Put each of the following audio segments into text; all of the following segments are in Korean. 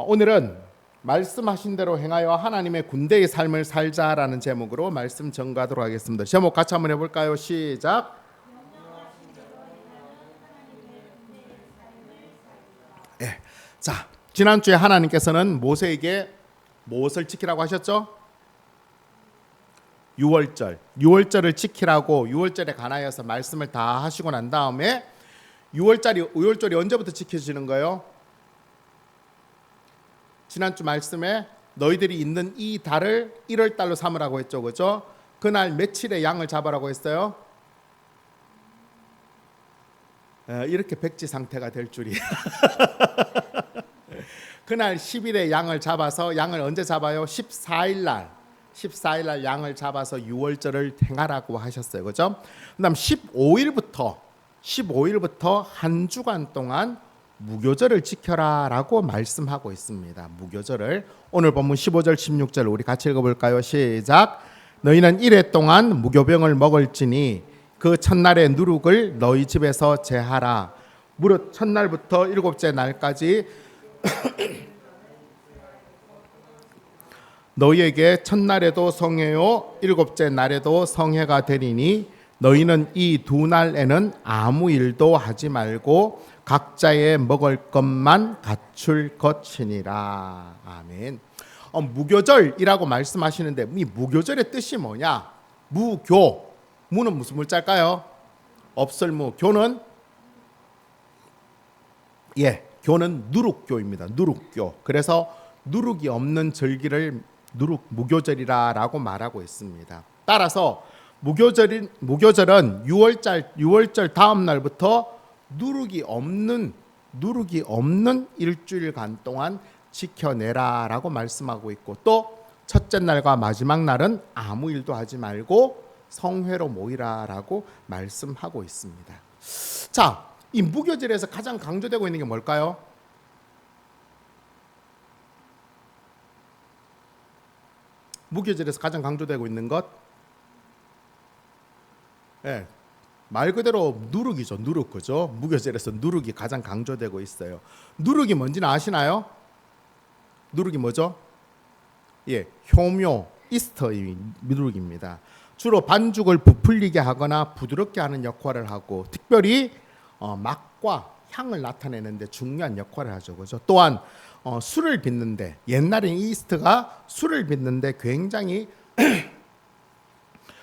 오늘은 말씀하신 대로 행하여 하나님의 군대의 삶을 살자라는 제목으로 말씀 전가하도록 하겠습니다. 제목 같이 한번 해볼까요? 시작. 자, 지난주에 하나님께서는 모세에게 무엇을 지키라고 하셨죠? 유월절을 지키라고 유월절에 관하여서 말씀을 다 하시고 난 다음에 유월절이 언제부터 지켜지는 거예요? 지난주 말씀에 너희들이 있는 이 달을 1월 달로 삼으라고 했죠, 그죠? 그날 며칠의 양을 잡으라고 했어요? 이렇게 백지 상태가 될 줄이야. 그날 10일의 양을 잡아서, 양을 언제 잡아요? 14일 날 양을 잡아서 유월절을 행하라고 하셨어요, 그죠? 그다음 15일부터 한 주간 동안 무교절을 지켜라라고 말씀하고 있습니다. 무교절을 오늘 본문 15절 16절 우리 같이 읽어볼까요? 시작. 너희는 1회 동안 무교병을 먹을지니 그 첫날의 누룩을 너희 집에서 제하라. 무릇 첫날부터 일곱째 날까지 너희에게 첫날에도 성회요 일곱째 날에도 성회가 되리니 너희는 이 두 날에는 아무 일도 하지 말고 각자의 먹을 것만 갖출 것이니라. 아멘. 무교절이라고 말씀하시는데 이 무교절의 뜻이 뭐냐? 무는 무슨 물자일까요? 없을무. 교는 교는 누룩교입니다. 누룩교. 그래서 누룩이 없는 절기를 무교절이라고 말하고 있습니다. 따라서 무교절은 6월절 다음 날부터 누룩이 없는 일주일간 동안 지켜내라라고 말씀하고 있고, 또 첫째 날과 마지막 날은 아무 일도 하지 말고 성회로 모이라라고 말씀하고 있습니다. 자, 이 무교절에서 가장 강조되고 있는 게 뭘까요? 무교절에서 가장 강조되고 있는 것? 말 그대로 누룩이죠. 누룩, 그죠? 무교절에서 누룩이 가장 강조되고 있어요. 누룩이 뭔지는 아시나요? 누룩이 뭐죠? 효묘, 이스터의 누룩입니다. 주로 반죽을 부풀리게 하거나 부드럽게 하는 역할을 하고, 특별히 맛과 향을 나타내는 데 중요한 역할을 하죠, 그죠? 또한 술을 빚는데, 옛날엔 이스트가 술을 빚는데 굉장히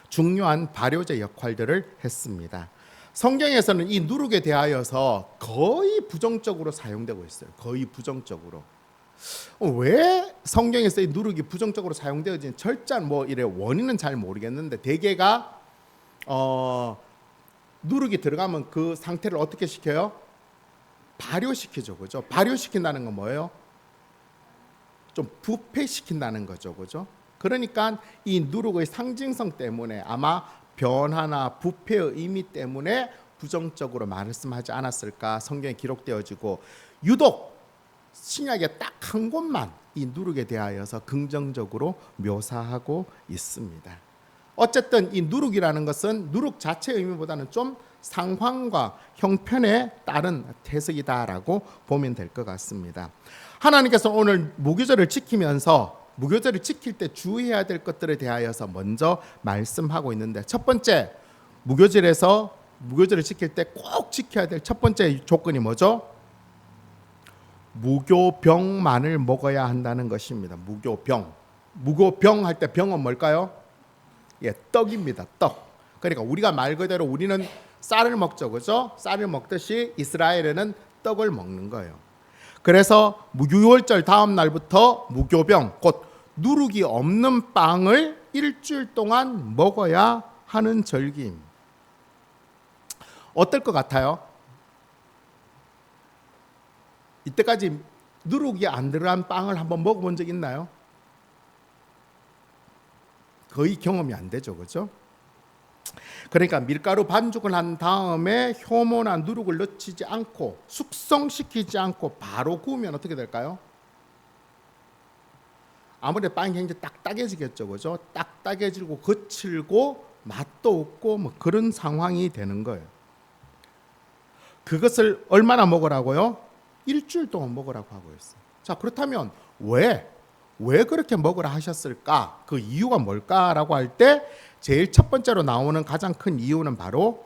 중요한 발효제 역할들을 했습니다. 성경에서는 이 누룩에 대하여서 거의 부정적으로 사용되고 있어요. 거의 부정적으로. 왜 성경에서 이 누룩이 부정적으로 사용되어진 절대한 원인은 잘 모르겠는데, 대개가 누룩이 들어가면 그 상태를 어떻게 시켜요? 발효시키죠, 그죠? 발효시킨다는 건 뭐예요? 좀 부패시킨다는 거죠, 그죠? 그러니까 이 누룩의 상징성 때문에 아마 변화나 부패의 의미 때문에 부정적으로 말씀하지 않았을까 성경에 기록되어지고, 유독 신약에 딱 한 곳만 이 누룩에 대하여서 긍정적으로 묘사하고 있습니다. 어쨌든 이 누룩이라는 것은 누룩 자체의 의미보다는 좀 상황과 형편에 따른 해석이다라고 보면 될 것 같습니다. 하나님께서 오늘 무교절을 지키면서 무교절을 지킬 때 주의해야 될 것들에 대하여서 먼저 말씀하고 있는데, 첫 번째, 무교절을 지킬 때 꼭 지켜야 될 첫 번째 조건이 뭐죠? 무교병만을 먹어야 한다는 것입니다. 무교병 할 때 병은 뭘까요? 떡입니다. 떡. 그러니까 우리가 말 그대로 우리는 쌀을 먹죠, 그죠? 쌀을 먹듯이 이스라엘에는 떡을 먹는 거예요. 그래서 무교월절 다음 날부터 무교병, 곧 누룩이 없는 빵을 일주일 동안 먹어야 하는 절기입니다. 어떨 것 같아요? 이때까지 누룩이 안 들어간 빵을 한번 먹어본 적 있나요? 거의 경험이 안 되죠, 그죠? 그러니까 밀가루 반죽을 한 다음에 효모나 누룩을 넣지 않고 숙성시키지 않고 바로 구우면 어떻게 될까요? 아무래도 빵이 굉장히 딱딱해지겠죠, 그죠? 딱딱해지고 거칠고 맛도 없고 그런 상황이 되는 거예요. 그것을 얼마나 먹으라고요? 일주일 동안 먹으라고 하고 있어요. 자, 그렇다면 왜 그렇게 먹으라 하셨을까? 그 이유가 뭘까라고 할 때 제일 첫 번째로 나오는 가장 큰 이유는 바로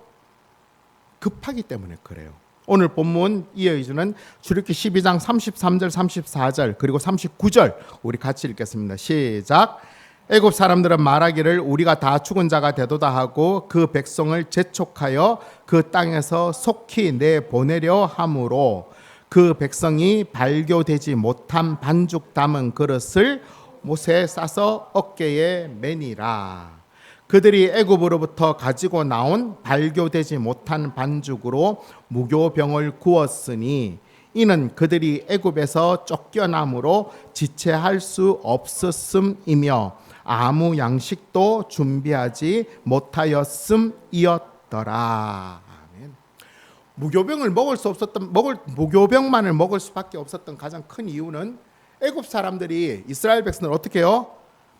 급하기 때문에 그래요. 오늘 본문 이어지는 출애굽기 12장 33절 34절 그리고 39절 우리 같이 읽겠습니다. 시작. 애굽 사람들은 말하기를 우리가 다 죽은 자가 되도다 하고 그 백성을 재촉하여 그 땅에서 속히 내보내려 함으로 그 백성이 발교되지 못한 반죽 담은 그릇을 못에 싸서 어깨에 매니라. 그들이 애굽으로부터 가지고 나온 발교되지 못한 반죽으로 무교병을 구웠으니 이는 그들이 애굽에서 쫓겨남으로 지체할 수 없었음이며 아무 양식도 준비하지 못하였음이었더라. 아멘. 무교병만을 먹을 수밖에 없었던 가장 큰 이유는 애굽 사람들이 이스라엘 백성을 어떻게 해요?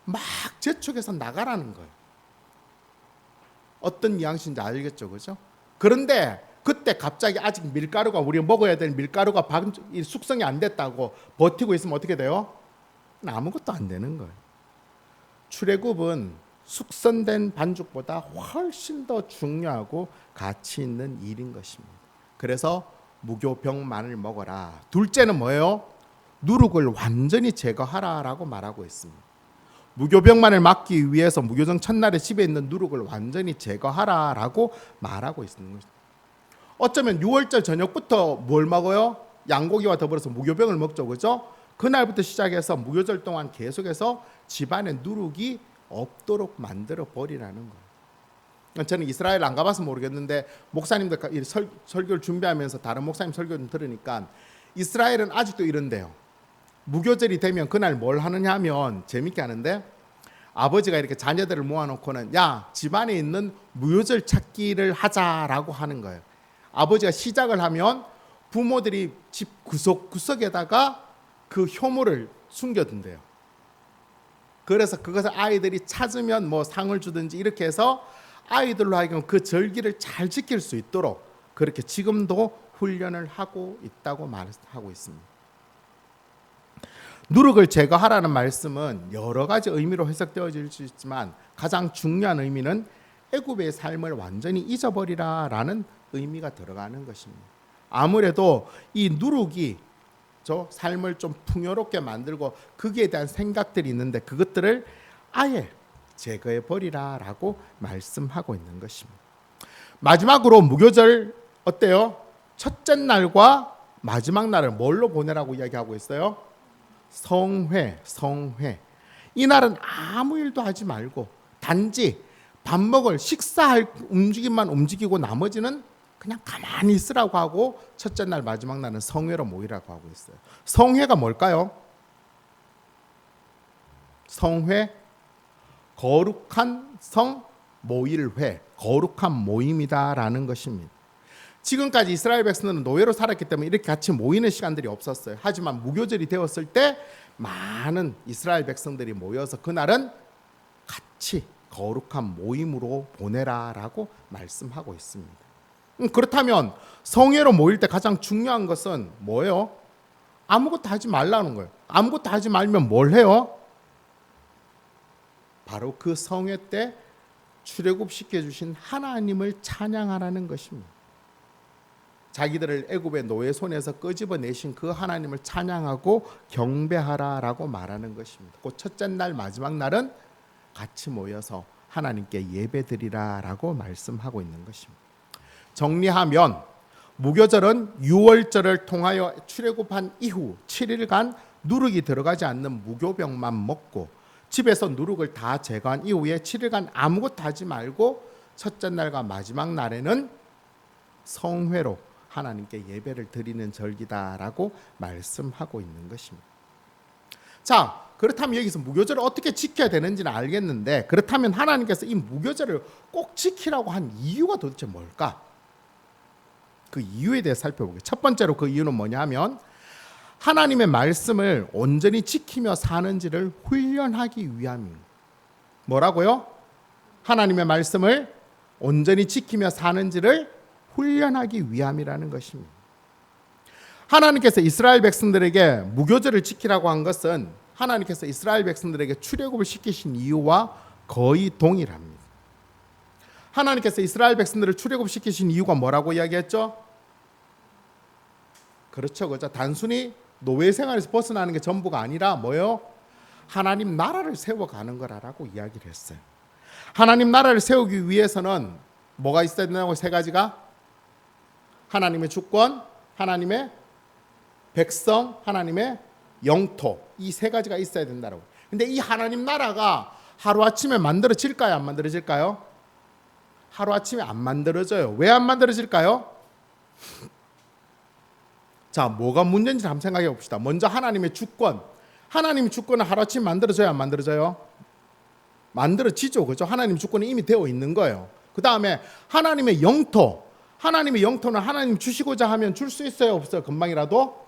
막 재촉해서 나가라는 거예요. 어떤 양식인지 알겠죠, 그죠? 그런데 그때 갑자기 아직 밀가루가 우리가 먹어야 될 밀가루가 숙성이 안 됐다고 버티고 있으면 어떻게 돼요? 아무것도 안 되는 거예요. 출애굽은 숙성된 반죽보다 훨씬 더 중요하고 가치 있는 일인 것입니다. 그래서 무교병만을 먹어라. 둘째는 뭐예요? 누룩을 완전히 제거하라라고 말하고 있습니다. 무교병만을 막기 위해서 무교정 첫날에 집에 있는 누룩을 완전히 제거하라라고 말하고 있는 것입니다. 어쩌면 6월절 저녁부터 뭘 먹어요? 양고기와 더불어서 무교병을 먹죠, 그죠? 그날부터 시작해서 무교절 동안 계속해서 집안에 누룩이 없도록 만들어 버리라는 거예요. 저는 이스라엘 안 가봐서 모르겠는데 목사님들 설교를 준비하면서 다른 목사님 설교 좀 들으니까 이스라엘은 아직도 이런데요. 무교절이 되면 그날 뭘 하느냐 하면 재밌게 하는데 아버지가 이렇게 자녀들을 모아놓고는 야, 집안에 있는 무교절 찾기를 하자라고 하는 거예요. 아버지가 시작을 하면 부모들이 집 구석구석에다가 그 효모를 숨겨둔대요. 그래서 그것을 아이들이 찾으면 뭐 상을 주든지 이렇게 해서 아이들로 하여금 그 절기를 잘 지킬 수 있도록 그렇게 지금도 훈련을 하고 있다고 말하고 있습니다. 누룩을 제거하라는 말씀은 여러 가지 의미로 해석되어질 수 있지만 가장 중요한 의미는 애굽의 삶을 완전히 잊어버리라라는 의미가 들어가는 것입니다. 아무래도 이 누룩이 저 삶을 좀 풍요롭게 만들고 거기에 대한 생각들이 있는데 그것들을 아예 제거해 버리라라고 말씀하고 있는 것입니다. 마지막으로 무교절 어때요? 첫째 날과 마지막 날을 뭘로 보내라고 이야기하고 있어요? 성회. 이날은 아무 일도 하지 말고 단지 밥 먹을 식사할 움직임만 움직이고 나머지는 그냥 가만히 있으라고 하고 첫째 날 마지막 날은 성회로 모이라고 하고 있어요. 성회가 뭘까요? 성회, 거룩한 성 모일회, 거룩한 모임이다라는 것입니다. 지금까지 이스라엘 백성들은 노예로 살았기 때문에 이렇게 같이 모이는 시간들이 없었어요. 하지만 무교절이 되었을 때 많은 이스라엘 백성들이 모여서 그날은 같이 거룩한 모임으로 보내라라고 말씀하고 있습니다. 그렇다면 성회로 모일 때 가장 중요한 것은 뭐예요? 아무것도 하지 말라는 거예요. 아무것도 하지 말면 뭘 해요? 바로 그 성회 때 출애굽시켜 주신 하나님을 찬양하라는 것입니다. 자기들을 애굽의 노예 손에서 끄집어내신 그 하나님을 찬양하고 경배하라라고 말하는 것입니다. 그 첫째 날 마지막 날은 같이 모여서 하나님께 예배드리라라고 말씀하고 있는 것입니다. 정리하면 무교절은 6월절을 통하여 출애굽한 이후 7일간 누룩이 들어가지 않는 무교병만 먹고 집에서 누룩을 다 제거한 이후에 7일간 아무것도 하지 말고 첫째 날과 마지막 날에는 성회로 하나님께 예배를 드리는 절기다라고 말씀하고 있는 것입니다. 자, 그렇다면 여기서 무교절을 어떻게 지켜야 되는지는 알겠는데 그렇다면 하나님께서 이 무교절을 꼭 지키라고 한 이유가 도대체 뭘까? 그 이유에 대해 살펴보겠습니다. 첫 번째로 그 이유는 뭐냐 하면 하나님의 말씀을 온전히 지키며 사는지를 훈련하기 위함입니다. 뭐라고요? 하나님의 말씀을 온전히 지키며 사는지를 훈련하기 위함이라는 것입니다. 하나님께서 이스라엘 백성들에게 무교절을 지키라고 한 것은 하나님께서 이스라엘 백성들에게 출애굽을 시키신 이유와 거의 동일합니다. 하나님께서 이스라엘 백성들을 출애굽시키신 이유가 뭐라고 이야기했죠? 그렇죠, 그죠? 단순히 노예 생활에서 벗어나는 게 전부가 아니라 뭐요? 하나님 나라를 세워가는 거라고 이야기를 했어요. 하나님 나라를 세우기 위해서는 뭐가 있어야 된다고? 세 가지가 하나님의 주권, 하나님의 백성, 하나님의 영토, 이 세 가지가 있어야 된다고. 근데 이 하나님 나라가 하루아침에 만들어질까요? 안 만들어질까요? 하루아침에 안 만들어져요. 왜 안 만들어질까요? 자, 뭐가 문제인지 한번 생각해 봅시다. 먼저 하나님의 주권. 하나님의 주권은 하루아침에 만들어져요? 안 만들어져요? 만들어지죠. 그죠? 하나님 주권이 이미 되어 있는 거예요. 그 다음에 하나님의 영토. 하나님의 영토는 하나님 주시고자 하면 줄 수 있어요? 없어요? 금방이라도?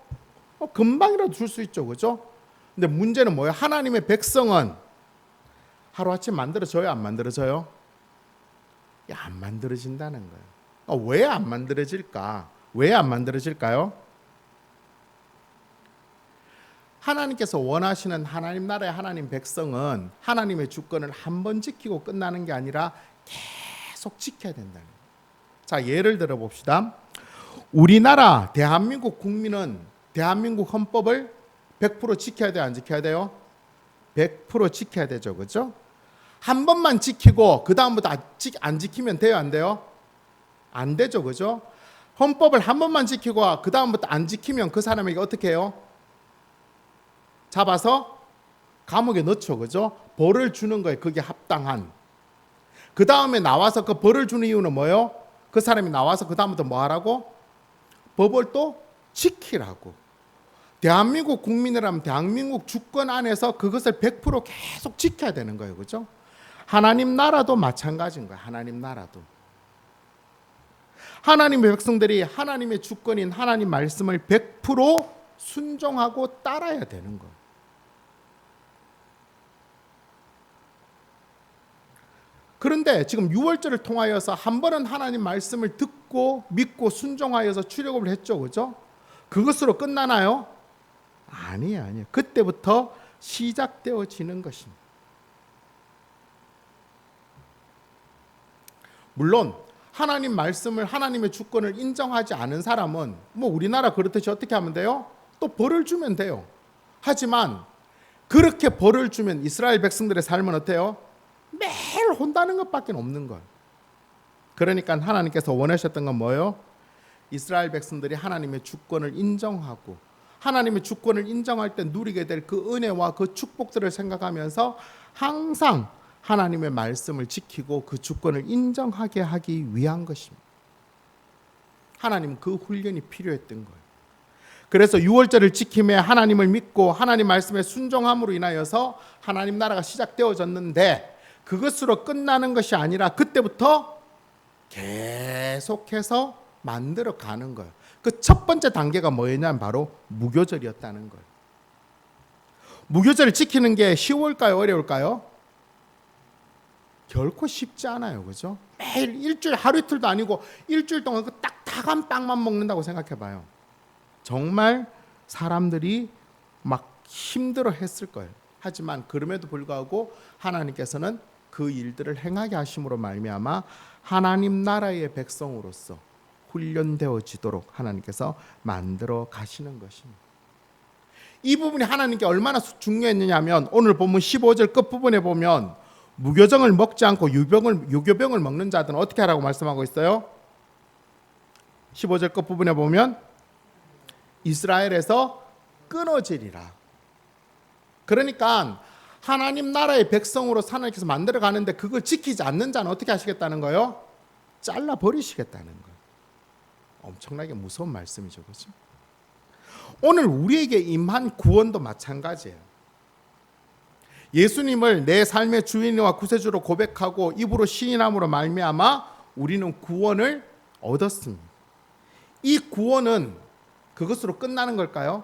금방이라도 줄 수 있죠. 그죠? 근데 문제는 뭐예요? 하나님의 백성은 하루아침 만들어져요? 안 만들어져요? 안 만들어진다는 거예요. 왜 안 만들어질까? 왜 안 만들어질까요? 하나님께서 원하시는 하나님 나라의 하나님 백성은 하나님의 주권을 한 번 지키고 끝나는 게 아니라 계속 지켜야 된다는 거예요. 자, 예를 들어 봅시다. 우리나라 대한민국 국민은 대한민국 헌법을 100% 지켜야 돼요? 안 지켜야 돼요? 100% 지켜야 되죠. 그렇죠? 한 번만 지키고 그 다음부터 안 지키면 돼요? 안 돼요? 안 되죠. 그죠? 헌법을 한 번만 지키고 그 다음부터 안 지키면 그 사람에게 어떻게 해요? 잡아서 감옥에 넣죠. 그죠? 벌을 주는 거예요. 그게 합당한. 그 다음에 나와서 그 벌을 주는 이유는 뭐예요? 그 사람이 나와서 그 다음부터 뭐 하라고? 법을 또 지키라고. 대한민국 국민이라면 대한민국 주권 안에서 그것을 100% 계속 지켜야 되는 거예요. 그죠? 하나님 나라도 마찬가지인 거예요. 하나님 나라도. 하나님의 백성들이 하나님의 주권인 하나님 말씀을 100% 순종하고 따라야 되는 거예요. 그런데 지금 6월절을 통하여서 한 번은 하나님 말씀을 듣고 믿고 순종하여서 출애굽을 했죠. 그죠? 그것으로 끝나나요? 아니에요. 그때부터 시작되어지는 것입니다. 물론 하나님 말씀을 하나님의 주권을 인정하지 않은 사람은 뭐 우리나라 그렇듯이 어떻게 하면 돼요? 또 벌을 주면 돼요. 하지만 그렇게 벌을 주면 이스라엘 백성들의 삶은 어때요? 매일 혼나는 것밖에 없는 것. 그러니까 하나님께서 원하셨던 건 뭐예요? 이스라엘 백성들이 하나님의 주권을 인정하고 하나님의 주권을 인정할 때 누리게 될 그 은혜와 그 축복들을 생각하면서 항상 하나님의 말씀을 지키고 그 주권을 인정하게 하기 위한 것입니다. 하나님 그 훈련이 필요했던 거예요. 그래서 6월절을 지킴에 하나님을 믿고 하나님 말씀에 순종함으로 인하여서 하나님 나라가 시작되어졌는데 그것으로 끝나는 것이 아니라 그때부터 계속해서 만들어 가는 거예요. 그 첫 번째 단계가 뭐였냐면 바로 무교절이었다는 거예요. 무교절을 지키는 게 쉬울까요? 어려울까요? 결코 쉽지 않아요. 그죠? 매일 일주일 하루 이틀도 아니고 일주일 동안 그 딱딱한 빵만 먹는다고 생각해 봐요. 정말 사람들이 막 힘들어 했을 거예요. 하지만 그럼에도 불구하고 하나님께서는 그 일들을 행하게 하심으로 말미암아 하나님 나라의 백성으로서 훈련되어지도록 하나님께서 만들어 가시는 것입니다. 이 부분이 하나님께 얼마나 중요했느냐면 오늘 본문 15절 끝부분에 보면 무교정을 먹지 않고 유교병을 먹는 자들은 어떻게 하라고 말씀하고 있어요? 15절 끝부분에 보면 이스라엘에서 끊어지리라. 그러니까 하나님 나라의 백성으로 하나님께서 만들어 가는데 그걸 지키지 않는 자는 어떻게 하시겠다는 거예요? 잘라 버리시겠다는 거예요. 엄청나게 무서운 말씀이죠. 그렇죠? 오늘 우리에게 임한 구원도 마찬가지예요. 예수님을 내 삶의 주인과 구세주로 고백하고 입으로 시인함으로 말미암아 우리는 구원을 얻었습니다. 이 구원은 그것으로 끝나는 걸까요?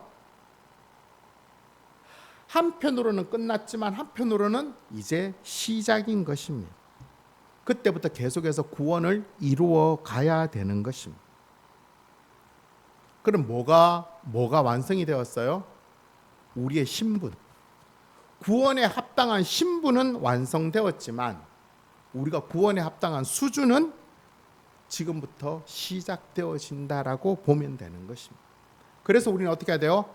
한편으로는 끝났지만 한편으로는 이제 시작인 것입니다. 그때부터 계속해서 구원을 이루어 가야 되는 것입니다. 그럼 뭐가 완성이 되었어요? 우리의 신분. 구원에 합당한 신분은 완성되었지만 우리가 구원에 합당한 수준은 지금부터 시작되어진다라고 보면 되는 것입니다. 그래서 우리는 어떻게 해야 돼요?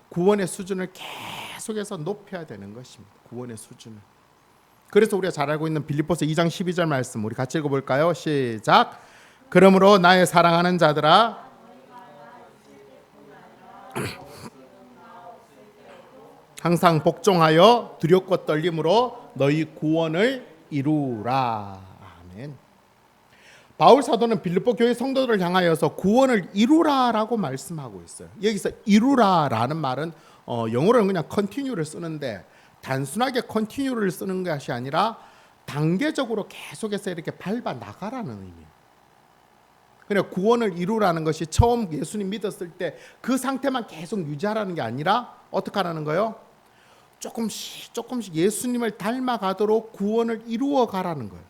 구원의 수준을 계속해서 높여야 되는 것입니다. 구원의 수준을. 그래서 우리가 잘 알고 있는 빌립보서 2장 12절 말씀 우리 같이 읽어볼까요? 시작. 그러므로 나의 사랑하는 자들아 항상 복종하여 두렵고 떨림으로 너희 구원을 이루라. 아멘. 바울 사도는 빌립보 교회 성도들을 향하여서 구원을 이루라라고 말씀하고 있어요. 여기서 이루라라는 말은 영어로는 그냥 continue를 쓰는데 단순하게 continue를 쓰는 것이 아니라 단계적으로 계속해서 이렇게 밟아 나가라는 의미예요. 그냥 구원을 이루라는 것이 처음 예수님 믿었을 때 그 상태만 계속 유지하라는 게 아니라 어떻게 하라는 거예요? 조금씩 예수님을 닮아가도록 구원을 이루어 가라는 거예요.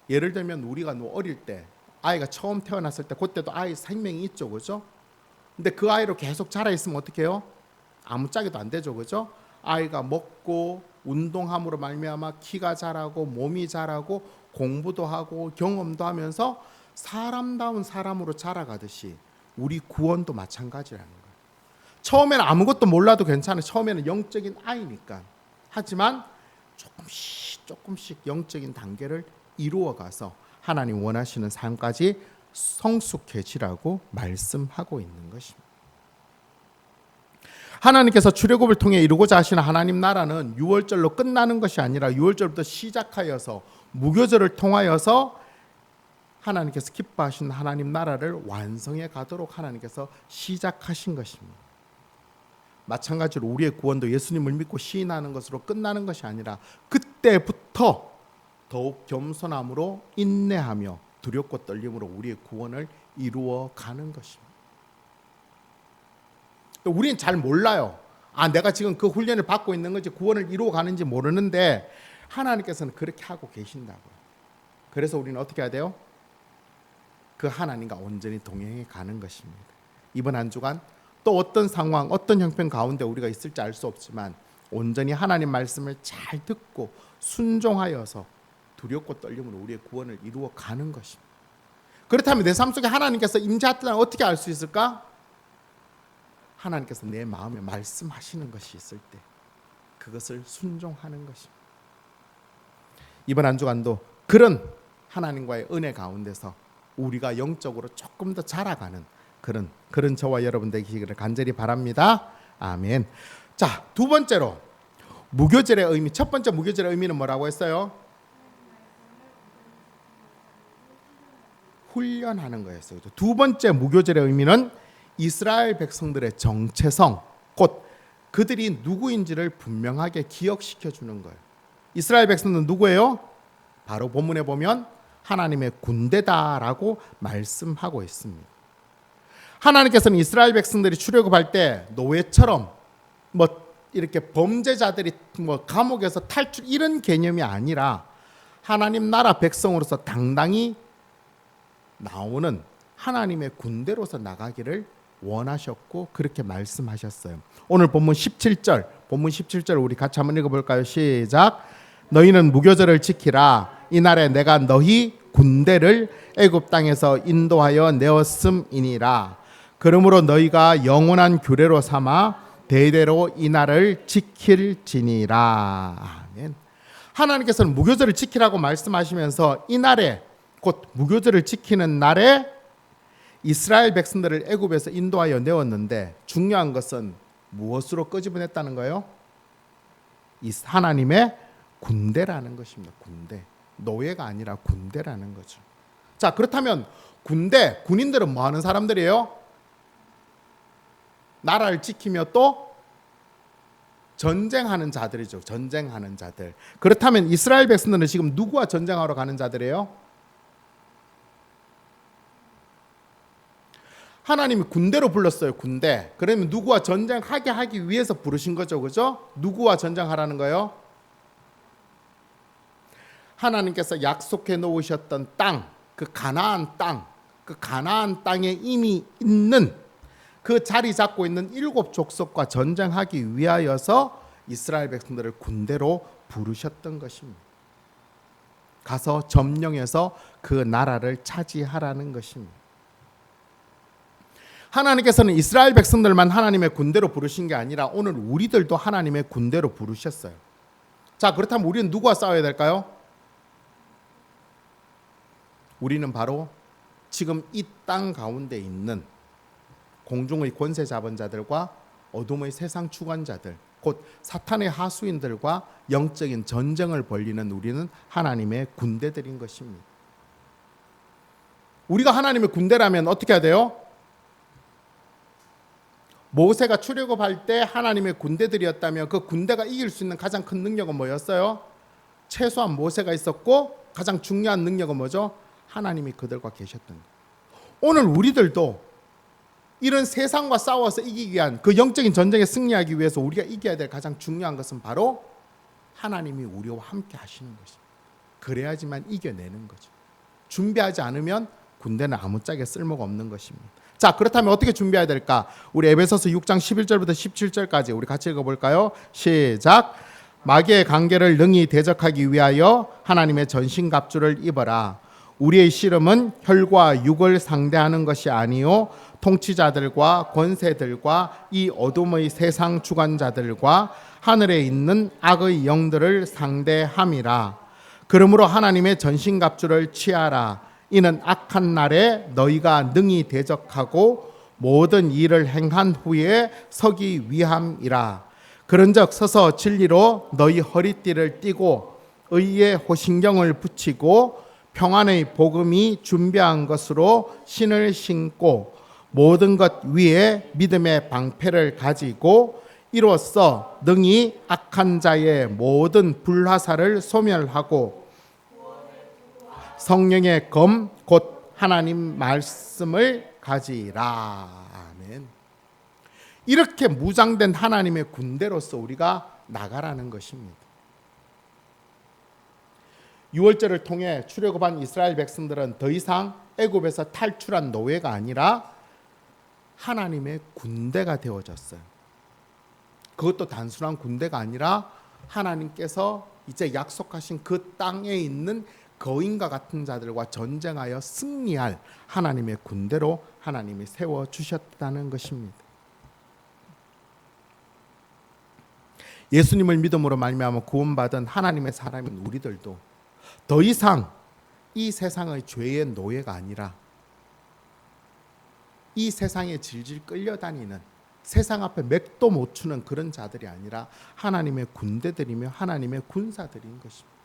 예를 들면 우리가 어릴 때 아이가 처음 태어났을 때 그때도 아이 생명이 있죠, 그죠? 근데 그 아이로 계속 자라 있으면 어떻게 해요? 아무짝에도 안 되죠, 그죠? 아이가 먹고 운동함으로 말미암아 키가 자라고 몸이 자라고 공부도 하고 경험도 하면서 사람다운 사람으로 자라가듯이 우리 구원도 마찬가지라는 거예요. 처음에는 아무것도 몰라도 괜찮아요. 처음에는 영적인 아이니까. 하지만 조금씩 영적인 단계를 이루어가서 하나님 원하시는 삶까지 성숙해지라고 말씀하고 있는 것입니다. 하나님께서 출애굽을 통해 이루고자 하시는 하나님 나라는 유월절로 끝나는 것이 아니라 유월절부터 시작하여서 무교절을 통하여서 하나님께서 기뻐하신 하나님 나라를 완성해 가도록 하나님께서 시작하신 것입니다. 마찬가지로 우리의 구원도 예수님을 믿고 시인하는 것으로 끝나는 것이 아니라 그때부터 더욱 겸손함으로 인내하며 두렵고 떨림으로 우리의 구원을 이루어 가는 것입니다. 우리는 잘 몰라요. 내가 지금 그 훈련을 받고 있는 건지 구원을 이루어 가는지 모르는데 하나님께서는 그렇게 하고 계신다고요. 그래서 우리는 어떻게 해야 돼요? 그 하나님과 온전히 동행해 가는 것입니다. 이번 한 주간 또 어떤 상황, 어떤 형편 가운데 우리가 있을지 알 수 없지만 온전히 하나님 말씀을 잘 듣고 순종하여서 두렵고 떨림으로 우리의 구원을 이루어 가는 것입니다. 그렇다면 내 삶 속에 하나님께서 임재하셨다는 어떻게 알 수 있을까? 하나님께서 내 마음에 말씀하시는 것이 있을 때 그것을 순종하는 것입니다. 이번 한 주간도 그런 하나님과의 은혜 가운데서 우리가 영적으로 조금 더 자라가는 그런 저와 여러분 되시기를 간절히 바랍니다. 아멘. 자, 두 번째로 무교절의 의미. 첫 번째 무교절의 의미는 뭐라고 했어요? 훈련하는 거였어요. 두 번째 무교절의 의미는 이스라엘 백성들의 정체성, 곧 그들이 누구인지를 분명하게 기억시켜 주는 거예요. 이스라엘 백성들은 누구예요? 바로 본문에 보면 하나님의 군대다라고 말씀하고 있습니다. 하나님께서는 이스라엘 백성들이 출애굽할 때 노예처럼 이렇게 범죄자들이 감옥에서 탈출 이런 개념이 아니라 하나님 나라 백성으로서 당당히 나오는 하나님의 군대로서 나가기를 원하셨고 그렇게 말씀하셨어요. 오늘 본문 17절 우리 같이 한번 읽어볼까요? 시작. 너희는 무교절을 지키라. 이날에 내가 너희 군대를 애굽 땅에서 인도하여 내었음이니라. 그러므로 너희가 영원한 규례로 삼아 대대로 이날을 지킬지니라. 아멘. 하나님께서는 무교절을 지키라고 말씀하시면서 이날에 곧 무교절을 지키는 날에 이스라엘 백성들을 애굽에서 인도하여 내었는데 중요한 것은 무엇으로 끄집어냈다는 거예요? 하나님의 군대라는 것입니다. 군대. 노예가 아니라 군대라는 거죠. 자, 그렇다면 군인들은 뭐 하는 사람들이에요? 나라를 지키며 또 전쟁하는 자들이죠. 전쟁하는 자들. 그렇다면 이스라엘 백성들은 지금 누구와 전쟁하러 가는 자들이에요? 하나님이 군대로 불렀어요. 군대. 그러면 누구와 전쟁하게 하기 위해서 부르신 거죠. 그죠? 누구와 전쟁하라는 거예요? 하나님께서 약속해 놓으셨던 땅, 그 가나안 땅, 그 가나안 땅에 이미 있는 그 자리 잡고 있는 7 족속과 전쟁하기 위하여서 이스라엘 백성들을 군대로 부르셨던 것입니다. 가서 점령해서 그 나라를 차지하라는 것입니다. 하나님께서는 이스라엘 백성들만 하나님의 군대로 부르신 게 아니라 오늘 우리들도 하나님의 군대로 부르셨어요. 자, 그렇다면 우리는 누구와 싸워야 될까요? 우리는 바로 지금 이 땅 가운데 있는 공중의 권세 잡은 자들과 어둠의 세상 주관자들, 곧 사탄의 하수인들과 영적인 전쟁을 벌이는 우리는 하나님의 군대들인 것입니다. 우리가 하나님의 군대라면 어떻게 해야 돼요? 모세가 출애굽할 때 하나님의 군대들이었다면 그 군대가 이길 수 있는 가장 큰 능력은 뭐였어요? 최소한 모세가 있었고 가장 중요한 능력은 뭐죠? 하나님이 그들과 계셨던 거예요. 오늘 우리들도 이런 세상과 싸워서 이기기 위한 그 영적인 전쟁에 승리하기 위해서 우리가 이겨야 될 가장 중요한 것은 바로 하나님이 우리와 함께 하시는 것입니다. 그래야지만 이겨내는 거죠. 준비하지 않으면 군대는 아무짝에 쓸모가 없는 것입니다. 자, 그렇다면 어떻게 준비해야 될까? 우리 에베소서 6장 11절부터 17절까지 우리 같이 읽어볼까요? 시작. 마귀의 관계를 능히 대적하기 위하여 하나님의 전신갑주를 입어라. 우리의 씨름은 혈과 육을 상대하는 것이 아니요 통치자들과 권세들과 이 어둠의 세상 주관자들과 하늘에 있는 악의 영들을 상대함이라. 그러므로 하나님의 전신갑주를 취하라. 이는 악한 날에 너희가 능히 대적하고 모든 일을 행한 후에 서기 위함이라. 그런즉 서서 진리로 너희 허리띠를 띠고 의의 호신경을 붙이고 평안의 복음이 준비한 것으로 신을 신고 모든 것 위에 믿음의 방패를 가지고 이로써 능히 악한 자의 모든 불화살을 소멸하고 성령의 검 곧 하나님 말씀을 가지라. 아멘. 이렇게 무장된 하나님의 군대로서 우리가 나가라는 것입니다. 유월절을 통해 출애굽한 이스라엘 백성들은 더 이상 애굽에서 탈출한 노예가 아니라 하나님의 군대가 되어졌어요. 그것도 단순한 군대가 아니라 하나님께서 이제 약속하신 그 땅에 있는 거인과 같은 자들과 전쟁하여 승리할 하나님의 군대로 하나님이 세워주셨다는 것입니다. 예수님을 믿음으로 말미암아 구원받은 하나님의 사람인 우리들도 더 이상 이 세상의 죄의 노예가 아니라 이 세상에 질질 끌려다니는 세상 앞에 맥도 못 추는 그런 자들이 아니라 하나님의 군대들이며 하나님의 군사들인 것입니다.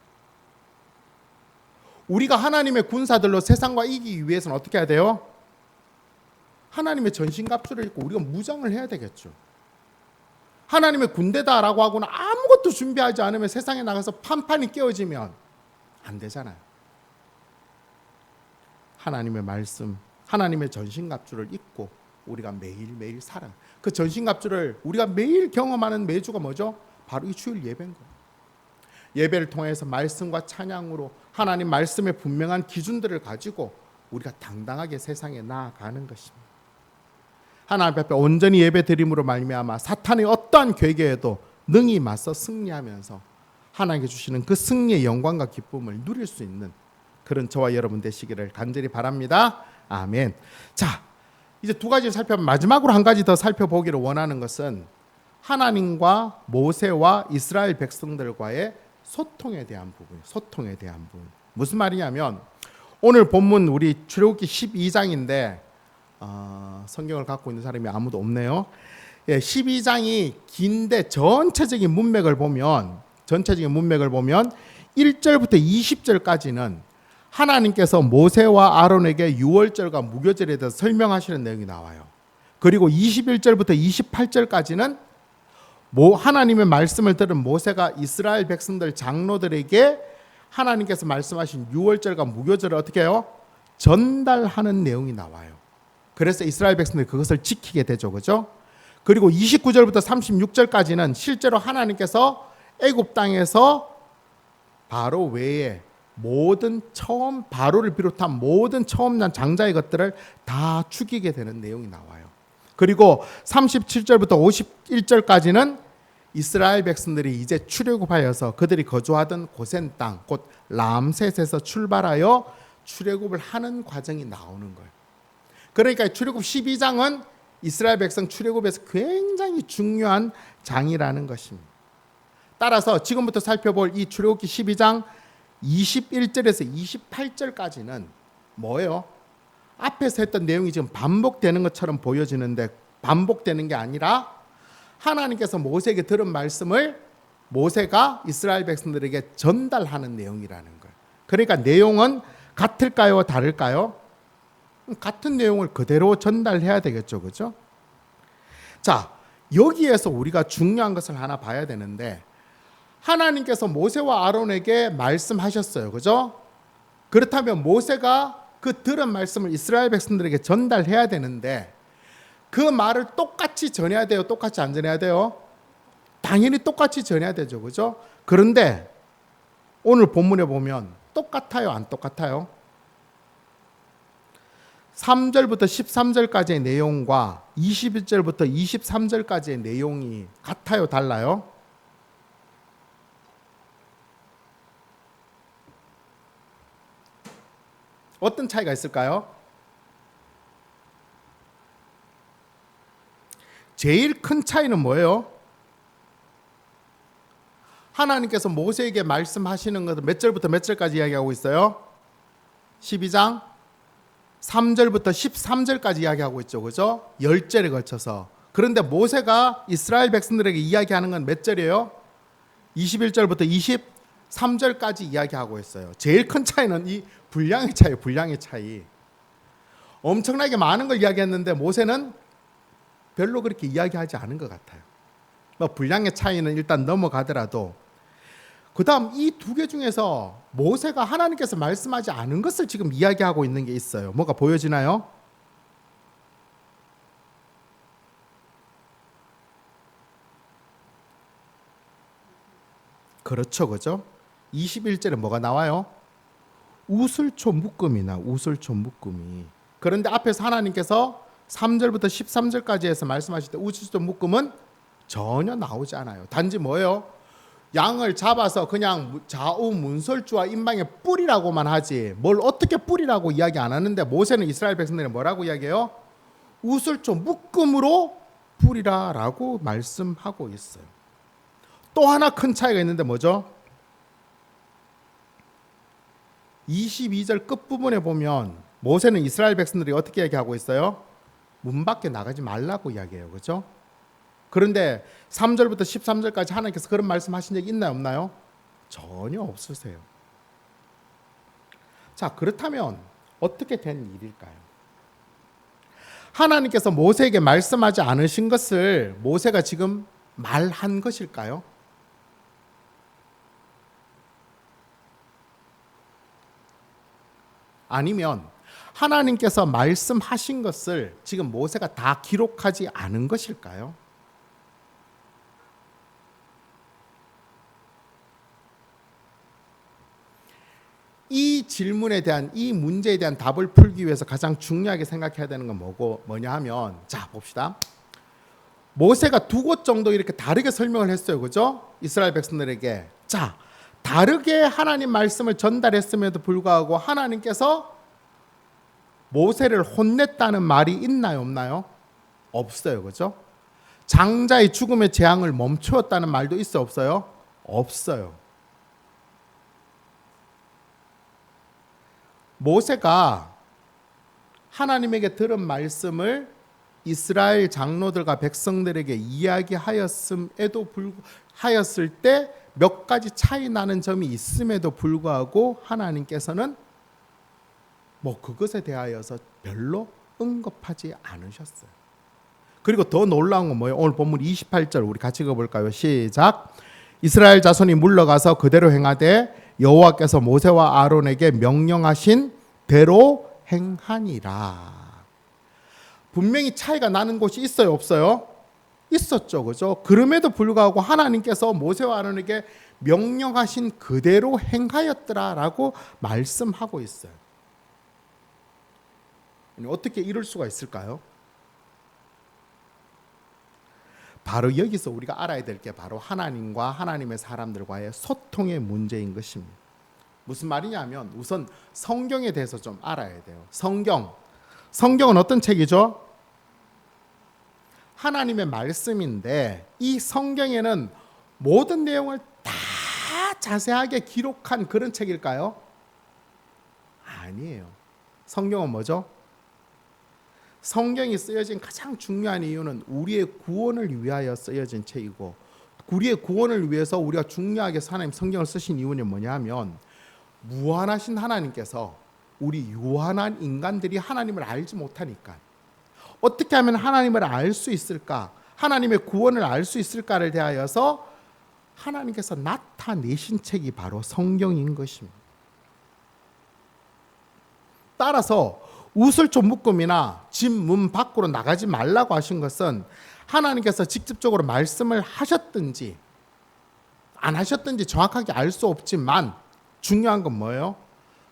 우리가 하나님의 군사들로 세상과 이기기 위해서는 어떻게 해야 돼요? 하나님의 전신갑주를 입고 우리가 무장을 해야 되겠죠. 하나님의 군대다라고 하고는 아무것도 준비하지 않으면 세상에 나가서 판판이 깨어지면 안 되잖아요. 하나님의 말씀, 하나님의 전신갑주를 입고 우리가 매일매일 살아요. 그 전신갑주를 우리가 매일 경험하는 매주가 뭐죠? 바로 이 주일 예배인 거예요. 예배를 통해서 말씀과 찬양으로 하나님 말씀의 분명한 기준들을 가지고 우리가 당당하게 세상에 나아가는 것입니다. 하나님 앞에 온전히 예배 드림으로 말미암아 사탄의 어떠한 괴계에도 능히 맞서 승리하면서 하나님께 주시는 그 승리의 영광과 기쁨을 누릴 수 있는 그런 저와 여러분 되시기를 간절히 바랍니다. 아멘. 자, 이제 두 가지를 살펴보면 마지막으로 한 가지 더 살펴보기를 원하는 것은 하나님과 모세와 이스라엘 백성들과의 소통에 대한 부분이에요. 소통에 대한 부분. 무슨 말이냐면 오늘 본문 우리 출애굽기 12장인데 성경을 갖고 있는 사람이 아무도 없네요. 12장이 긴데 전체적인 문맥을 보면 1절부터 20절까지는 하나님께서 모세와 아론에게 유월절과 무교절에 대해서 설명하시는 내용이 나와요. 그리고 21절부터 28절까지는 하나님의 말씀을 들은 모세가 이스라엘 백성들 장로들에게 하나님께서 말씀하신 유월절과 무교절을 어떻게 해요? 전달하는 내용이 나와요. 그래서 이스라엘 백성들이 그것을 지키게 되죠. 그죠? 그리고 29절부터 36절까지는 실제로 하나님께서 애굽 땅에서 바로 외에 모든 처음 바로를 비롯한 모든 처음 난 장자의 것들을 다 죽이게 되는 내용이 나와요. 그리고 37절부터 51절까지는 이스라엘 백성들이 이제 출애굽하여서 그들이 거주하던 고센 땅, 곧 람셋에서 출발하여 출애굽을 하는 과정이 나오는 거예요. 그러니까 출애굽 12장은 이스라엘 백성 출애굽에서 굉장히 중요한 장이라는 것입니다. 따라서 지금부터 살펴볼 이 출애굽기 12장 21절에서 28절까지는 뭐예요? 앞에서 했던 내용이 지금 반복되는 것처럼 보여지는데 반복되는 게 아니라 하나님께서 모세에게 들은 말씀을 모세가 이스라엘 백성들에게 전달하는 내용이라는 거예요. 그러니까 내용은 같을까요? 다를까요? 같은 내용을 그대로 전달해야 되겠죠. 그죠? 자, 여기에서 우리가 중요한 것을 하나 봐야 되는데 하나님께서 모세와 아론에게 말씀하셨어요. 그죠? 그렇다면 모세가 그 들은 말씀을 이스라엘 백성들에게 전달해야 되는데 그 말을 똑같이 전해야 돼요? 똑같이 안 전해야 돼요? 당연히 똑같이 전해야 되죠. 그죠? 그런데 오늘 본문에 보면 똑같아요? 안 똑같아요? 3절부터 13절까지의 내용과 21절부터 23절까지의 내용이 같아요? 달라요? 어떤 차이가 있을까요? 제일 큰 차이는 뭐예요? 하나님께서 모세에게 말씀하시는 것은 몇 절부터 몇 절까지 이야기하고 있어요? 12장 3절부터 13절까지 이야기하고 있죠. 그죠? 10절에 걸쳐서. 그런데 모세가 이스라엘 백성들에게 이야기하는 건 몇 절이에요? 21절부터 23절까지 이야기하고 있어요. 제일 큰 차이는 이 분량의 차이예요. 분량의 차이. 엄청나게 많은 걸 이야기했는데 모세는 별로 그렇게 이야기하지 않은 것 같아요. 뭐 분량의 차이는 일단 넘어가더라도 그 다음 이 두 개 중에서 모세가 하나님께서 말씀하지 않은 것을 지금 이야기하고 있는 게 있어요. 뭐가 보여지나요? 그렇죠. 그죠? 21절에 뭐가 나와요? 우슬초 묶음이나 우슬초 묶음이. 그런데 앞에서 하나님께서 3절부터 13절까지 해서 말씀하실 때 우슬초 묶음은 전혀 나오지 않아요. 단지 뭐예요? 양을 잡아서 그냥 좌우 문설주와 임방에 뿌리라고만 하지 뭘 어떻게 뿌리라고 이야기 안 하는데 모세는 이스라엘 백성들이 뭐라고 이야기해요? 우슬초 묶음으로 뿌리라라고 말씀하고 있어요. 또 하나 큰 차이가 있는데 뭐죠? 22절 끝부분에 보면 모세는 이스라엘 백성들이 어떻게 이야기하고 있어요? 문 밖에 나가지 말라고 이야기해요. 그렇죠? 그런데 3절부터 13절까지 하나님께서 그런 말씀하신 적이 있나요? 없나요? 전혀 없으세요. 자, 그렇다면 어떻게 된 일일까요? 하나님께서 모세에게 말씀하지 않으신 것을 모세가 지금 말한 것일까요? 아니면 하나님께서 말씀하신 것을 지금 모세가 다 기록하지 않은 것일까요? 이 질문에 대한 이 문제에 대한 답을 풀기 위해서 가장 중요하게 생각해야 되는 건 뭐냐 하면 자 봅시다. 모세가 두 곳 정도 이렇게 다르게 설명을 했어요. 그죠? 이스라엘 백성들에게. 자, 다르게 하나님 말씀을 전달했음에도 불구하고 하나님께서 모세를 혼냈다는 말이 있나요? 없나요? 없어요. 그죠? 장자의 죽음의 재앙을 멈추었다는 말도 있어요? 없어요? 없어요. 모세가 하나님에게 들은 말씀을 이스라엘 장로들과 백성들에게 이야기하였음에도 불구하였을 때 몇 가지 차이 나는 점이 있음에도 불구하고 하나님께서는 뭐 그것에 대하여서 별로 언급하지 않으셨어요. 그리고 더 놀라운 건 뭐예요? 오늘 본문 28절 우리 같이 읽어볼까요? 시작. 이스라엘 자손이 물러가서 그대로 행하되 여호와께서 모세와 아론에게 명령하신 대로 행하니라. 분명히 차이가 나는 곳이 있어요? 없어요? 있었죠. 그죠? 그럼에도 불구하고 하나님께서 모세와 아론에게 명령하신 그대로 행하였더라라고 말씀하고 있어요. 어떻게 이럴 수가 있을까요? 바로 여기서 우리가 알아야 될 게 바로 하나님과 하나님의 사람들과의 소통의 문제인 것입니다. 무슨 말이냐면 우선 성경에 대해서 좀 알아야 돼요. 성경은 어떤 책이죠? 하나님의 말씀인데 이 성경에는 모든 내용을 다 자세하게 기록한 그런 책일까요? 아니에요. 성경은 뭐죠? 성경이 쓰여진 가장 중요한 이유는 우리의 구원을 위하여 쓰여진 책이고, 우리의 구원을 위해서 우리가 중요하게 하나님 성경을 쓰신 이유는 뭐냐면 무한하신 하나님께서 우리 유한한 인간들이 하나님을 알지 못하니까 어떻게 하면 하나님을 알 수 있을까, 하나님의 구원을 알 수 있을까를 대하여서 하나님께서 나타내신 책이 바로 성경인 것입니다. 따라서 우슬초 묶음이나 집 문 밖으로 나가지 말라고 하신 것은 하나님께서 직접적으로 말씀을 하셨든지 안 하셨든지 정확하게 알 수 없지만 중요한 건 뭐예요?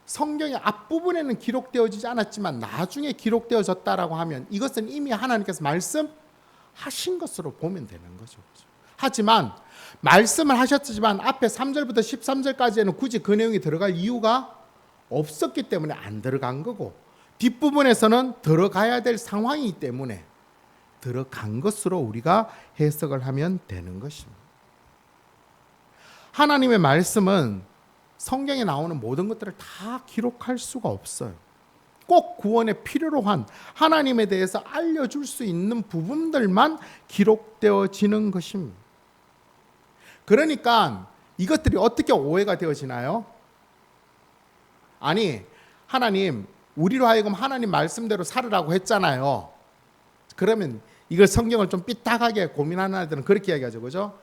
성경의 앞부분에는 기록되어지지 않았지만 나중에 기록되어졌다라고 하면 이것은 이미 하나님께서 말씀하신 것으로 보면 되는 거죠. 하지만 말씀을 하셨지만 앞에 3절부터 13절까지에는 굳이 그 내용이 들어갈 이유가 없었기 때문에 안 들어간 거고, 뒷부분에서는 들어가야 될 상황이기 때문에 들어간 것으로 우리가 해석을 하면 되는 것입니다. 하나님의 말씀은 성경에 나오는 모든 것들을 다 기록할 수가 없어요. 꼭 구원에 필요로 한 하나님에 대해서 알려줄 수 있는 부분들만 기록되어지는 것입니다. 그러니까 이것들이 어떻게 오해가 되어지나요? 아니, 하나님 우리로 하여금 하나님 말씀대로 살으라고 했잖아요. 그러면 이걸 성경을 좀 삐딱하게 고민하는 아이들은 그렇게 이야기하죠. 그죠?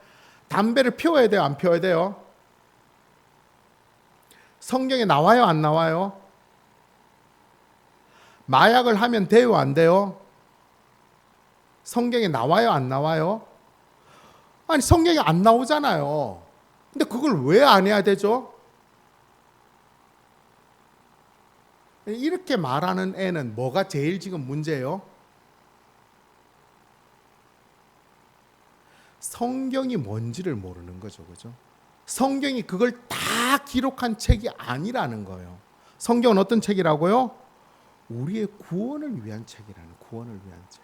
담배를 피워야 돼요? 안 피워야 돼요? 성경에 나와요? 안 나와요? 마약을 하면 돼요? 안 돼요? 성경에 나와요? 안 나와요? 아니, 성경에 안 나오잖아요. 근데 그걸 왜 안 해야 되죠? 이렇게 말하는 애는 뭐가 제일 지금 문제예요? 성경이 뭔지를 모르는 거죠. 그죠? 성경이 그걸 다 기록한 책이 아니라는 거예요. 성경은 어떤 책이라고요? 우리의 구원을 위한 책이라는, 구원을 위한 책.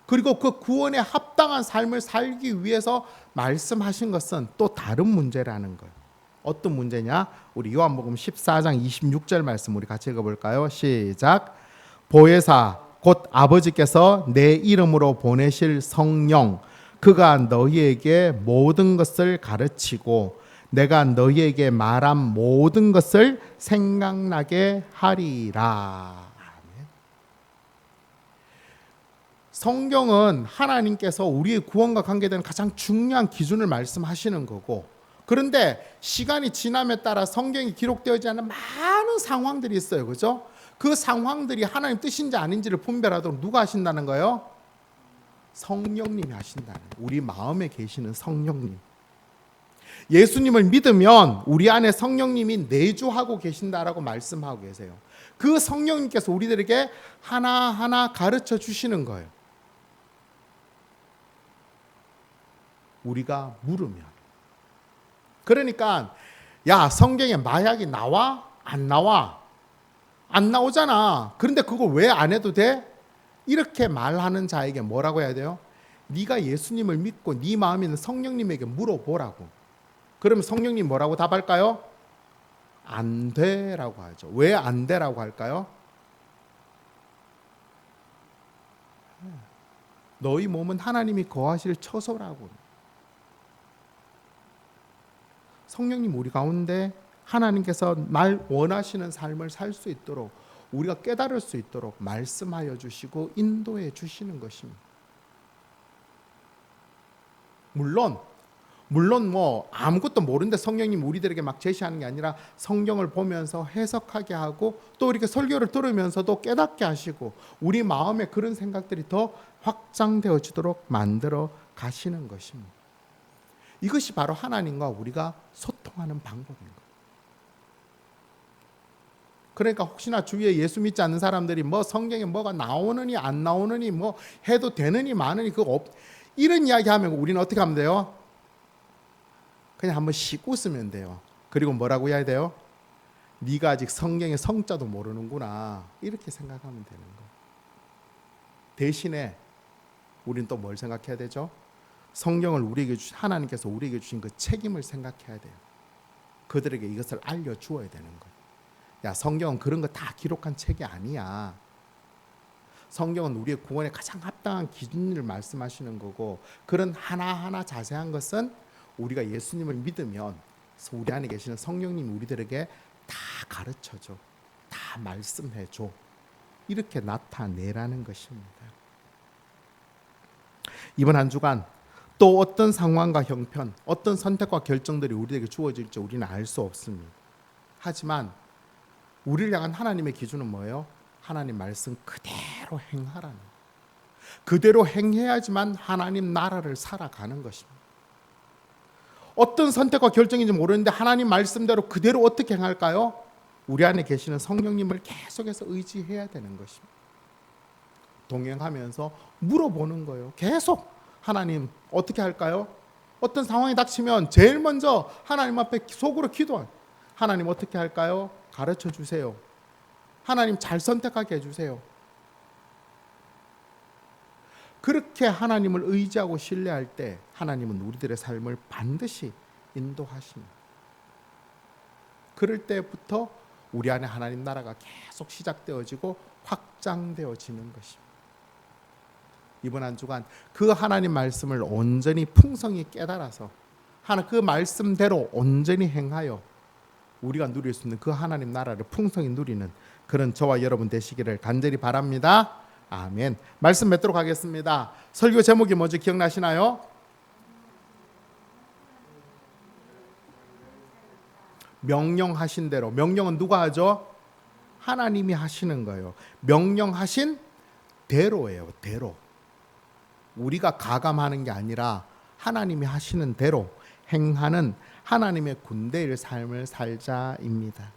그리고 그 구원에 합당한 삶을 살기 위해서 말씀하신 것은 또 다른 문제라는 거예요. 어떤 문제냐? 우리 요한복음 14장 26절 말씀 우리 같이 읽어볼까요? 시작. 보혜사 곧 아버지께서 내 이름으로 보내실 성령, 그가 너희에게 모든 것을 가르치고 내가 너희에게 말한 모든 것을 생각나게 하리라. 성경은 하나님께서 우리의 구원과 관계되는 가장 중요한 기준을 말씀하시는 거고, 그런데 시간이 지남에 따라 성경이 기록되어지지 않은 많은 상황들이 있어요. 그죠? 그 상황들이 하나님 뜻인지 아닌지를 분별하도록 누가 하신다는 거예요? 성령님이 하신다는 거예요. 우리 마음에 계시는 성령님. 예수님을 믿으면 우리 안에 성령님이 내주하고 계신다라고 말씀하고 계세요. 그 성령님께서 우리들에게 하나하나 가르쳐 주시는 거예요. 우리가 물으면. 그러니까 야, 성경에 마약이 나와? 안 나와? 안 나오잖아. 그런데 그걸 왜 안 해도 돼? 이렇게 말하는 자에게 뭐라고 해야 돼요? 네가 예수님을 믿고 네 마음에 있는 성령님에게 물어보라고. 그러면 성령님 뭐라고 답할까요? 안 돼라고 하죠. 왜 안 돼라고 할까요? 너희 몸은 하나님이 거하실 처소라고. 성령님 우리 가운데 하나님께서 날 원하시는 삶을 살 수 있도록, 우리가 깨달을 수 있도록 말씀하여 주시고 인도해 주시는 것입니다. 물론 뭐 아무것도 모르는데 성령님 우리들에게 막 제시하는 게 아니라 성경을 보면서 해석하게 하고 또 이렇게 설교를 들으면서도 깨닫게 하시고 우리 마음에 그런 생각들이 더 확장되어지도록 만들어 가시는 것입니다. 이것이 바로 하나님과 우리가 소통하는 방법인 거예요. 그러니까 혹시나 주위에 예수 믿지 않는 사람들이 뭐 성경에 뭐가 나오느니 안 나오느니 뭐 해도 되느니 마느니 이런 이야기 하면 우리는 어떻게 하면 돼요? 그냥 한번 씩 웃으면 돼요. 그리고 뭐라고 해야 돼요? 네가 아직 성경의 성자도 모르는구나, 이렇게 생각하면 되는 거예요. 대신에 우리는 또 뭘 생각해야 되죠? 성경을 우리에게 하나님께서 우리에게 주신 그 책임을 생각해야 돼요. 그들에게 이것을 알려주어야 되는 거예요. 야, 성경은 그런 거 다 기록한 책이 아니야. 성경은 우리의 구원에 가장 합당한 기준을 말씀하시는 거고, 그런 하나하나 자세한 것은 우리가 예수님을 믿으면 우리 안에 계시는 성령님이 우리들에게 다 가르쳐줘, 다 말씀해줘, 이렇게 나타내라는 것입니다. 이번 한 주간 또 어떤 상황과 형편, 어떤 선택과 결정들이 우리에게 주어질지 우리는 알 수 없습니다. 하지만 우리를 향한 하나님의 기준은 뭐예요? 하나님 말씀 그대로 행하라는, 그대로 행해야지만 하나님 나라를 살아가는 것입니다. 어떤 선택과 결정인지 모르는데 하나님 말씀대로 그대로 어떻게 행할까요? 우리 안에 계시는 성령님을 계속해서 의지해야 되는 것입니다. 동행하면서 물어보는 거예요. 계속 하나님 어떻게 할까요? 어떤 상황이 닥치면 제일 먼저 하나님 앞에 속으로 기도해요. 하나님 어떻게 할까요? 가르쳐 주세요. 하나님 잘 선택하게 해주세요. 그렇게 하나님을 의지하고 신뢰할 때 하나님은 우리들의 삶을 반드시 인도하십니다. 그럴 때부터 우리 안에 하나님 나라가 계속 시작되어지고 확장되어지는 것입니다. 이번 한 주간 그 하나님 말씀을 온전히 풍성히 깨달아서 그 말씀대로 온전히 행하여 우리가 누릴 수 있는 그 하나님 나라를 풍성히 누리는 그런 저와 여러분 되시기를 간절히 바랍니다. 아멘. 말씀 맺도록 하겠습니다. 설교 제목이 뭐죠? 기억나시나요? 명령하신 대로. 명령은 누가 하죠? 하나님이 하시는 거예요. 명령하신 대로예요. 대로. 우리가 가감하는 게 아니라 하나님이 하시는 대로 행하는 하나님의 군대의 삶을 살자입니다.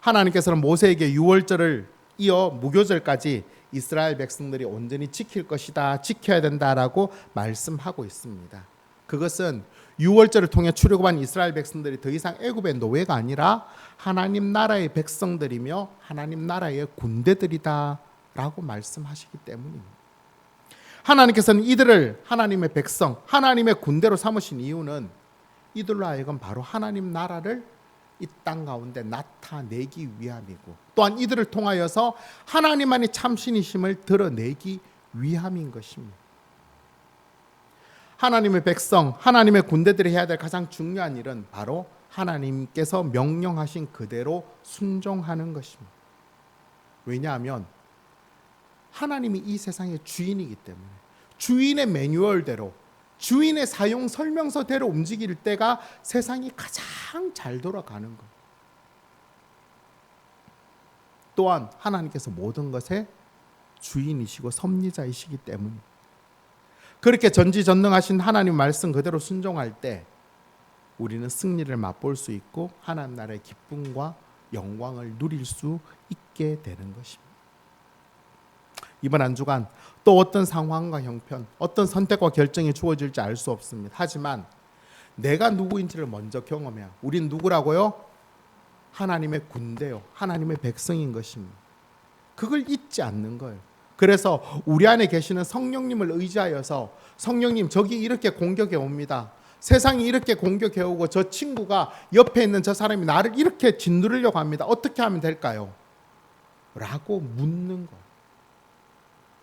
하나님께서는 모세에게 유월절을 이어 무교절까지 이스라엘 백성들이 온전히 지킬 것이다, 지켜야 된다라고 말씀하고 있습니다. 그것은 유월절을 통해 출애굽한 이스라엘 백성들이 더 이상 애굽의 노예가 아니라 하나님 나라의 백성들이며 하나님 나라의 군대들이다라고 말씀하시기 때문입니다. 하나님께서는 이들을 하나님의 백성, 하나님의 군대로 삼으신 이유는 이들로 하여금 바로 하나님 나라를 이 땅 가운데 나타내기 위함이고, 또한 이들을 통하여서 하나님만이 참신이심을 드러내기 위함인 것입니다. 하나님의 백성, 하나님의 군대들이 해야 될 가장 중요한 일은 바로 하나님께서 명령하신 그대로 순종하는 것입니다. 왜냐하면 하나님이 이 세상의 주인이기 때문에 주인의 매뉴얼대로, 주인의 사용 설명서대로 움직일 때가 세상이 가장 잘 돌아가는 것. 또한 하나님께서 모든 것의 주인이시고 섭리자이시기 때문에 그렇게 전지전능하신 하나님 말씀 그대로 순종할 때 우리는 승리를 맛볼 수 있고 하나님 나라의 기쁨과 영광을 누릴 수 있게 되는 것입니다. 이번 한 주간 또 어떤 상황과 형편, 어떤 선택과 결정이 주어질지 알 수 없습니다. 하지만 내가 누구인지를 먼저 경험해야, 우린 누구라고요? 하나님의 군대요, 하나님의 백성인 것입니다. 그걸 잊지 않는 거예요. 그래서 우리 안에 계시는 성령님을 의지하여서, 성령님 저기 이렇게 공격해 옵니다, 세상이 이렇게 공격해 오고 저 친구가 옆에 있는 저 사람이 나를 이렇게 짓누르려고 합니다, 어떻게 하면 될까요? 라고 묻는 거예요.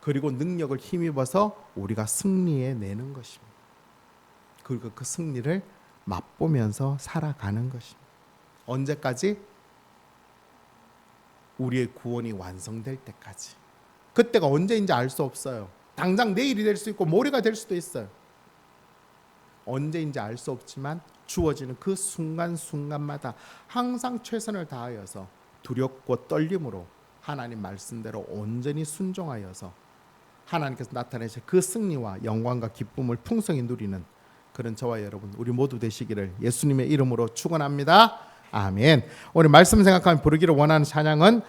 그리고 능력을 힘입어서 우리가 승리해내는 것입니다. 그리고 그 승리를 맛보면서 살아가는 것입니다. 언제까지? 우리의 구원이 완성될 때까지. 그때가 언제인지 알 수 없어요. 당장 내일이 될 수 있고 모레가 될 수도 있어요. 언제인지 알 수 없지만 주어지는 그 순간순간마다 항상 최선을 다하여서 두렵고 떨림으로 하나님 말씀대로 온전히 순종하여서 하나님께서 나타내신 그 승리와 영광과 기쁨을 풍성히 누리는 그런 저와 여러분 우리 모두 되시기를 예수님의 이름으로 축원합니다. 아멘. 오늘 말씀 생각하면 부르기를 원하는 찬양은